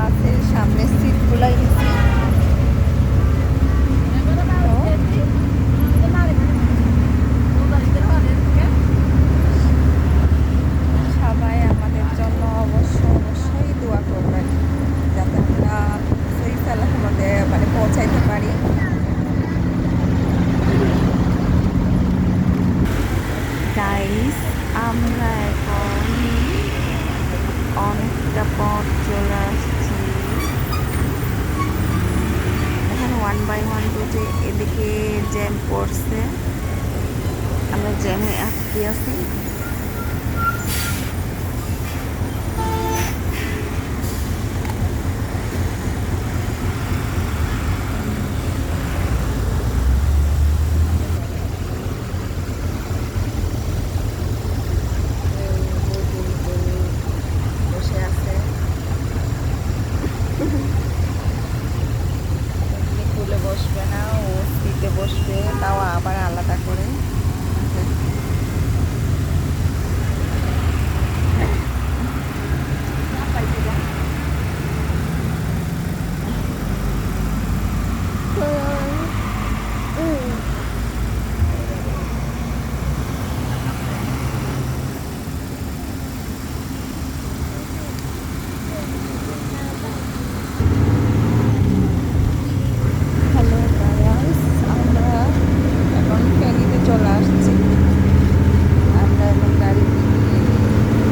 বাসের সামনের সিটগুলাই নিছি। সবাই আমাদের জন্য অবশ্যই দোয়া করবেন যাতে আমরা সহি সালামতে মানে পৌঁছাইতে পারি। গাইস, আমরা এখন অনেকটা পথ চলে আসছি। এখানে 1 বাই 1 রুটে এদিকে জ্যাম পড়ছে, আমরা জ্যামে আটকে আছি। বসে আছে, খুলে বসবে না, ও সিটে বসবে, তাও আবার আলাদা করে। হ্যালো গাইস, আমরা এখন ফেনীতে চলে আসছি। আমরা এখন গাড়ি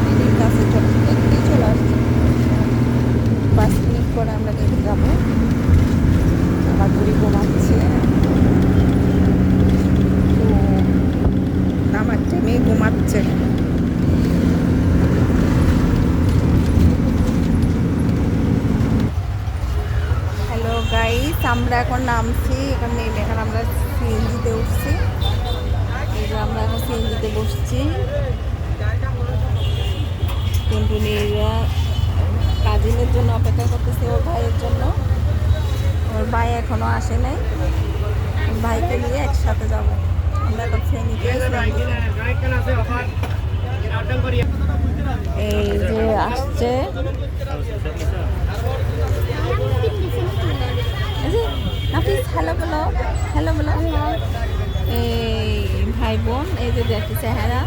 ফেনীর কাছে ফেনীতেই চলে আসছি। 5 মিনিট পরে আমরা নেমে যাবো। আমার বুড়ি ঘুমাচ্ছে, তো নামাচ্ছে, মেয়ে ঘুমাচ্ছে। হ্যালো গাইস, আমরা এখন নামছি, এখন নেমে এখন আমরা সিএনজিতে উঠছি। এই যে আমরা এখন সিএনজিতে বসছি। টুনটুনিরা কাজিনের জন্য অপেক্ষা করতেছে, ওর ভাইয়ের জন্য। ওর ভাই এখনো আসে নাই, ওর ভাইকে নিয়ে একসাথে যাব। আমরা এখন ফেনীতে এই যে আসছে নাফিস, হ্যালো বলো, হ্যালো বলো। এই ভাই বোন, এই যে দেখি চেহারা।